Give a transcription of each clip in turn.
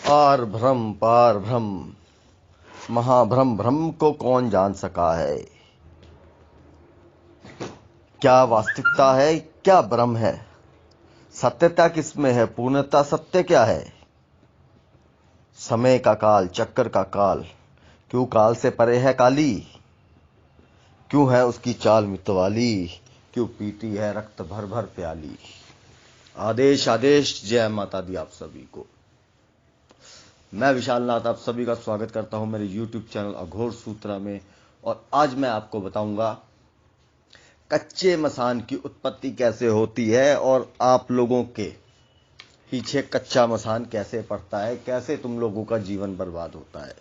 Are भ्रम पार भ्रम, महाभ्रम भ्रम को कौन जान सका है। क्या वास्तविकता है, क्या भ्रम है, सत्यता किसमें है, पूर्णता सत्य क्या है। समय का काल, चक्कर का काल, क्यों काल से परे है काली, क्यों है उसकी चाल मितवाली, क्यों पीती है रक्त भर भर प्याली। आदेश आदेश, जय माता दी आप सभी को। मैं विशाल नाथ आप सभी का स्वागत करता हूं मेरे YouTube चैनल अघोर सूत्रा में। और आज मैं आपको बताऊंगा कच्चे मसान की उत्पत्ति कैसे होती है और आप लोगों के पीछे कच्चा मसान कैसे पड़ता है, कैसे तुम लोगों का जीवन बर्बाद होता है,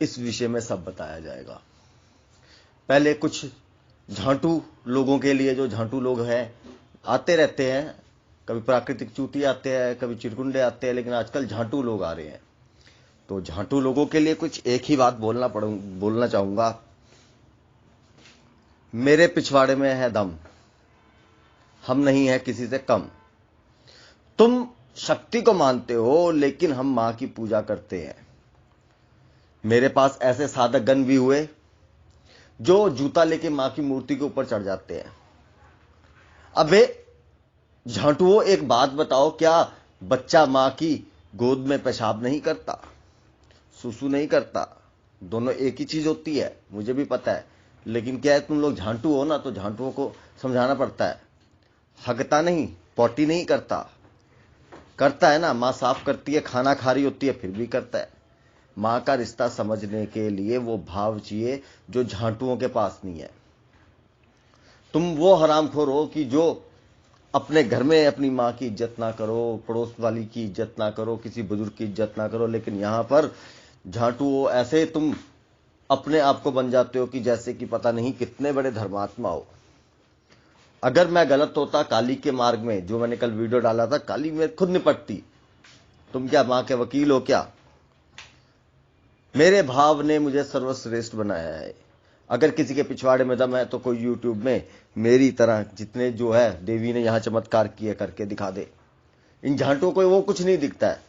इस विषय में सब बताया जाएगा। पहले कुछ झांटू लोगों के लिए, जो झांटू लोग हैं आते रहते हैं, कभी प्राकृतिक चूती आते हैं, कभी चिरकुंडे आते हैं, लेकिन आजकल झांटू लोग आ रहे हैं। तो झांटू लोगों के लिए कुछ एक ही बात बोलना चाहूंगा। मेरे पिछवाड़े में है दम, हम नहीं है किसी से कम। तुम शक्ति को मानते हो, लेकिन हम मां की पूजा करते हैं। मेरे पास ऐसे साधकगण भी हुए जो जूता लेके मां की मूर्ति के ऊपर चढ़ जाते हैं। अबे झांटुओं, एक बात बताओ, क्या बच्चा मां की गोद में पेशाब नहीं करता, सुसु नहीं करता? दोनों एक ही चीज होती है, मुझे भी पता है। लेकिन क्या है, तुम लोग झांटू हो ना, तो झांटुओं को समझाना पड़ता है। हगता नहीं, पॉटी नहीं करता, करता है ना, मां साफ करती है, खाना खा रही होती है फिर भी करता है। मां का रिश्ता समझने के लिए वो भाव चाहिए जो झांटुओं के पास नहीं है। तुम वो हरामखोर हो कि जो अपने घर में अपनी मां की इज्जत ना करो, पड़ोस वाली की इज्जत ना करो, किसी बुजुर्ग की इज्जत ना करो, लेकिन यहां पर झांटू ऐसे तुम अपने आप को बन जाते हो कि जैसे कि पता नहीं कितने बड़े धर्मात्मा हो। अगर मैं गलत होता काली के मार्ग में, जो मैंने कल वीडियो डाला था, काली में खुद निपटती। तुम क्या मां के वकील हो क्या? मेरे भाव ने मुझे सर्वश्रेष्ठ बनाया है। अगर किसी के पिछवाड़े में दम है तो कोई यूट्यूब में मेरी तरह जितने जो है देवी ने यहां चमत्कार किए करके दिखा दे। इन झांटुओं को वो कुछ नहीं दिखता है,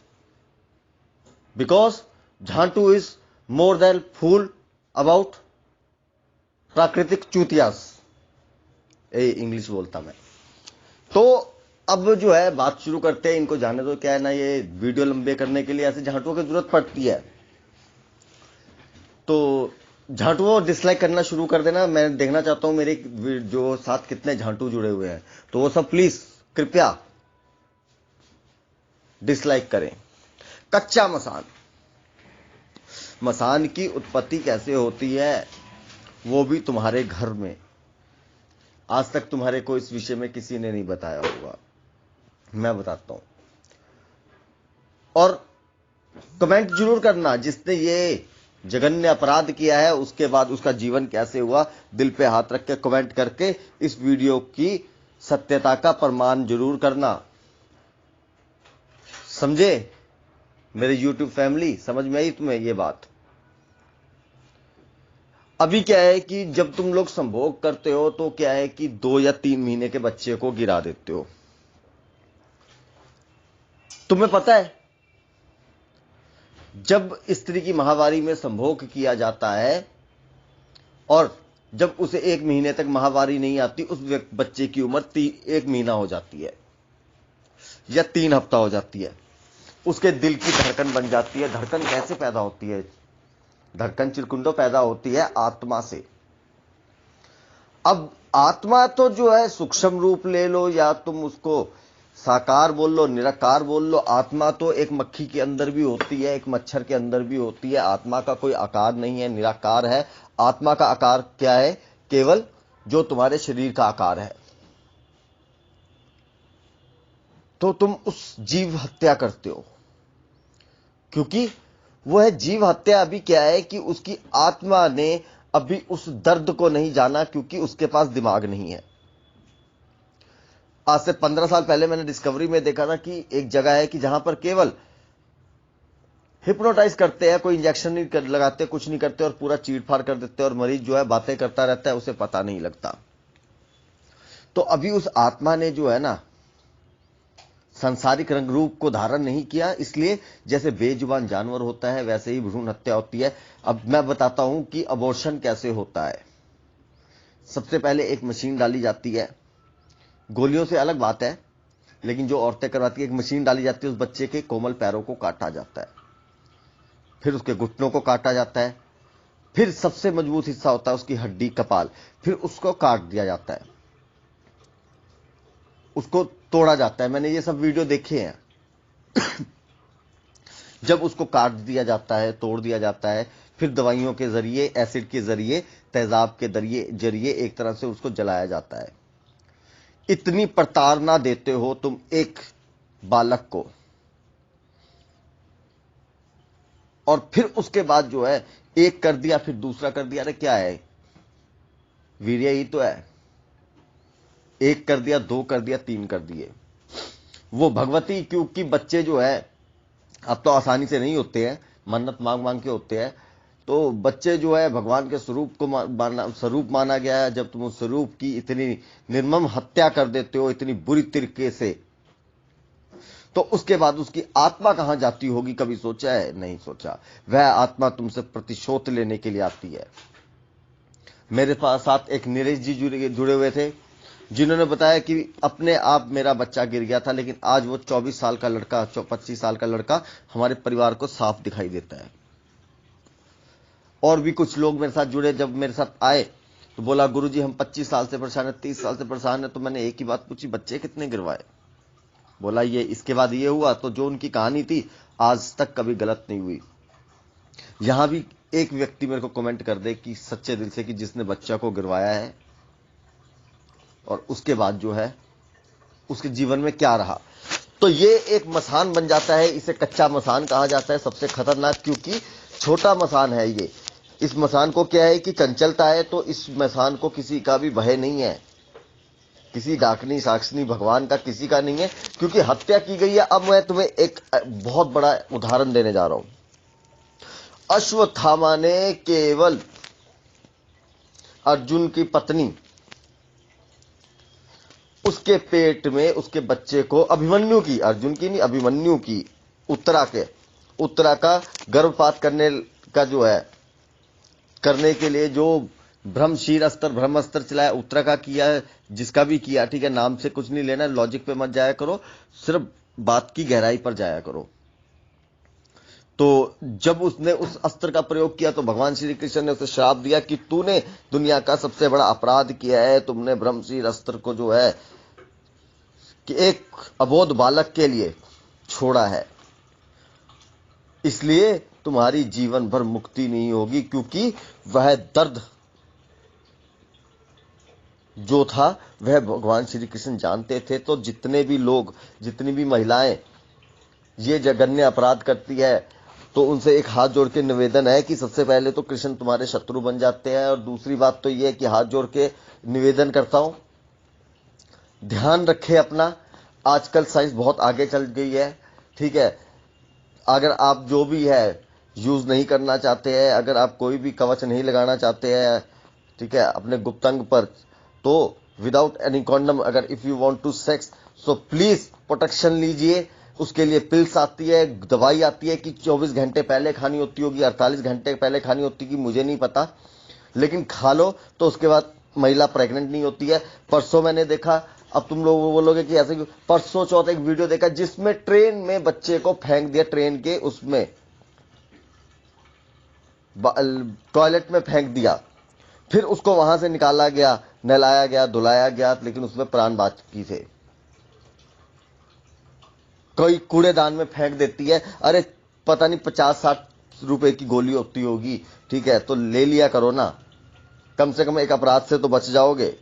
बिकॉज झांटू is more than fool about प्राकृतिक चूतियास। इंग्लिश बोलता मैं। तो अब जो है बात शुरू करते हैं, इनको जाने दो। क्या है ना, ये वीडियो लंबे करने के लिए ऐसे झांटुओं की जरूरत पड़ती है। तो झांटुओं डिसलाइक करना शुरू कर देना। मैं देखना चाहता हूं मेरे जो साथ कितने झांटू जुड़े हुए हैं, तो वो सब प्लीज कृपया डिसलाइक करें। कच्चा मसान, मसान की उत्पत्ति कैसे होती है वो भी तुम्हारे घर में। आज तक तुम्हारे को इस विषय में किसी ने नहीं बताया होगा, मैं बताता हूं। और कमेंट जरूर करना, जिसने ये जघन्य अपराध किया है उसके बाद उसका जीवन कैसे हुआ, दिल पे हाथ रख के कमेंट करके इस वीडियो की सत्यता का प्रमाण जरूर करना। समझे मेरे YouTube फैमिली? समझ में आई तुम्हें ये बात? अभी क्या है कि जब तुम लोग संभोग करते हो तो क्या है कि 2 या 3 महीने के बच्चे को गिरा देते हो। तुम्हें पता है, जब स्त्री की माहवारी में संभोग किया जाता है और जब उसे 1 महीने तक माहवारी नहीं आती, उस बच्चे की उम्र 1 महीना हो जाती है या 3 हफ्ता हो जाती है। उसके दिल की धड़कन बन जाती है। धड़कन कैसे पैदा होती है? धड़कन चिरकुंडो पैदा होती है आत्मा से। अब आत्मा तो जो है सूक्ष्म रूप ले लो या तुम उसको साकार बोल लो, निराकार बोल लो, आत्मा तो एक मक्खी के अंदर भी होती है, एक मच्छर के अंदर भी होती है। आत्मा का कोई आकार नहीं है, निराकार है। आत्मा का आकार क्या है? केवल जो तुम्हारे शरीर का आकार है। तो तुम उस जीव हत्या करते हो, क्योंकि वो है जीव हत्या। अभी क्या है कि उसकी आत्मा ने अभी उस दर्द को नहीं जाना, क्योंकि उसके पास दिमाग नहीं है। आज से 15 साल पहले मैंने डिस्कवरी में देखा था कि एक जगह है कि जहां पर केवल हिप्नोटाइज करते हैं, कोई इंजेक्शन नहीं लगाते, कुछ नहीं करते, और पूरा चीड़ फाड़ कर देते हैं, और मरीज जो है बातें करता रहता है, उसे पता नहीं लगता। तो अभी उस आत्मा ने जो है ना सांसारिक रंग रूप को धारण नहीं किया, इसलिए जैसे बेजुबान जानवर होता है वैसे ही भ्रूण हत्या होती है। अब मैं बताता हूं कि अबॉर्शन कैसे होता है। सबसे पहले एक मशीन डाली जाती है, गोलियों से अलग बात है, लेकिन जो औरतें करवाती है, एक मशीन डाली जाती है, उस बच्चे के कोमल पैरों को काटा जाता है, फिर उसके घुटनों को काटा जाता है, फिर सबसे मजबूत हिस्सा होता है उसकी हड्डी कपाल, फिर उसको काट दिया जाता है, उसको तोड़ा जाता है। मैंने ये सब वीडियो देखे हैं। जब उसको काट दिया जाता है, तोड़ दिया जाता है, फिर दवाइयों के जरिए, एसिड के जरिए, तेजाब के जरिए एक तरह से उसको जलाया जाता है। इतनी प्रताड़ना देते हो तुम एक बालक को, और फिर उसके बाद जो है एक कर दिया फिर दूसरा कर दिया। अरे क्या है, वीर्य ही तो है। एक कर दिया, दो कर दिया, तीन कर दिए। वो भगवती, क्योंकि बच्चे जो है अब तो आसानी से नहीं होते हैं, मन्नत मांग मांग के होते हैं, तो बच्चे जो है भगवान के स्वरूप को स्वरूप माना गया है। जब तुम उस स्वरूप की इतनी निर्मम हत्या कर देते हो इतनी बुरी तरीके से, तो उसके बाद उसकी आत्मा कहां जाती होगी, कभी सोचा है? नहीं सोचा। वह आत्मा तुमसे प्रतिशोध लेने के लिए आती है। मेरे पास साथ एक नीरज जी जुड़े हुए थे, जिन्होंने बताया कि अपने आप मेरा बच्चा गिर गया था, लेकिन आज वो 24 साल का लड़का, 25 साल का लड़का हमारे परिवार को साफ दिखाई देता है। और भी कुछ लोग मेरे साथ जुड़े, जब मेरे साथ आए तो बोला गुरुजी हम 25 साल से परेशान है, 30 साल से परेशान है। तो मैंने एक ही बात पूछी, बच्चे कितने गिरवाए? बोला ये इसके बाद ये हुआ। तो जो उनकी कहानी थी आज तक कभी गलत नहीं हुई। यहां भी एक व्यक्ति मेरे को कमेंट कर दे कि सच्चे दिल से कि जिसने बच्चा को गिरवाया है और उसके बाद जो है उसके जीवन में क्या रहा। तो ये एक मसान बन जाता है, इसे कच्चा मसान कहा जाता है, सबसे खतरनाक, क्योंकि छोटा मसान है ये। इस मसान को क्या है कि चंचलता है, तो इस मसान को किसी का भी भय नहीं है, किसी डाकनी साक्षनी भगवान का किसी का नहीं है, क्योंकि हत्या की गई है। अब मैं तुम्हें एक बहुत बड़ा उदाहरण देने जा रहा हूं। अश्वत्थामा ने केवल अर्जुन की पत्नी, उसके पेट में उसके बच्चे को, अभिमन्यु की, अर्जुन की नहीं, अभिमन्यु की, उत्तरा का गर्भपात करने का जो है, करने के लिए जो ब्रह्मास्त्र चलाया, उत्तरा का किया है, जिसका भी किया, ठीक है, नाम से कुछ नहीं लेना, लॉजिक पे मत जाया करो, सिर्फ बात की गहराई पर जाया करो। तो जब उसने उस अस्त्र का प्रयोग किया तो भगवान श्री कृष्ण ने उसे श्राप दिया कि तूने दुनिया का सबसे बड़ा अपराध किया है, तुमने ब्रह्मशीर अस्त्र को जो है कि एक अबोध बालक के लिए छोड़ा है, इसलिए तुम्हारी जीवन भर मुक्ति नहीं होगी। क्योंकि वह दर्द जो था वह भगवान श्री कृष्ण जानते थे। तो जितने भी लोग, जितनी भी महिलाएं ये जघन्य अपराध करती है, तो उनसे एक हाथ जोड़ के निवेदन है कि सबसे पहले तो कृष्ण तुम्हारे शत्रु बन जाते हैं, और दूसरी बात तो ये है कि हाथ जोड़ के निवेदन करता हूं, ध्यान रखे अपना। आजकल साइंस बहुत आगे चल गई है, ठीक है। अगर आप जो भी है यूज नहीं करना चाहते हैं, अगर आप कोई भी कवच नहीं लगाना चाहते हैं, ठीक है, अपने गुप्तांग पर, तो विदाउट एनी कॉन्डम, अगर if you want to sex, so please protection लीजिए। उसके लिए पिल्स आती है, दवाई आती है कि 24 घंटे पहले खानी होती होगी, 48 घंटे पहले खानी होती कि मुझे नहीं पता, लेकिन खा लो तो उसके बाद महिला प्रेग्नेंट नहीं होती है। परसों मैंने देखा, अब तुम लोग बोलोगे कि ऐसे, परसों चौथ एक वीडियो देखा जिसमें ट्रेन में बच्चे को फेंक दिया, ट्रेन के उसमें टॉयलेट में फेंक दिया, फिर उसको वहां से निकाला गया, नहलाया गया, धुलाया गया, लेकिन उसमें प्राण बाकी थे। कोई कूड़ेदान में फेंक देती है, अरे पता नहीं 50-60 रुपए की गोली होती होगी, ठीक है, तो ले लिया करो ना, कम से कम एक अपराध से तो बच जाओगे।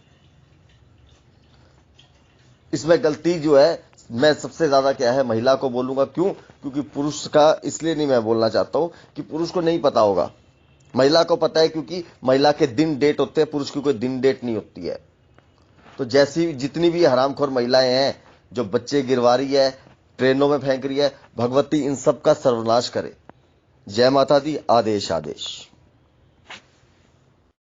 इसमें गलती जो है, मैं सबसे ज्यादा क्या है महिला को बोलूंगा। क्यों? क्योंकि पुरुष का इसलिए नहीं मैं बोलना चाहता हूं कि पुरुष को नहीं पता होगा, महिला को पता है, क्योंकि महिला के दिन डेट होते हैं, पुरुष की कोई दिन डेट नहीं होती है। तो जैसी जितनी भी हरामखोर महिलाएं हैं जो बच्चे गिरवा रही है, ट्रेनों में फेंक रही है, भगवती इन सब का सर्वनाश करे। जय माता दी। आदेश आदेश।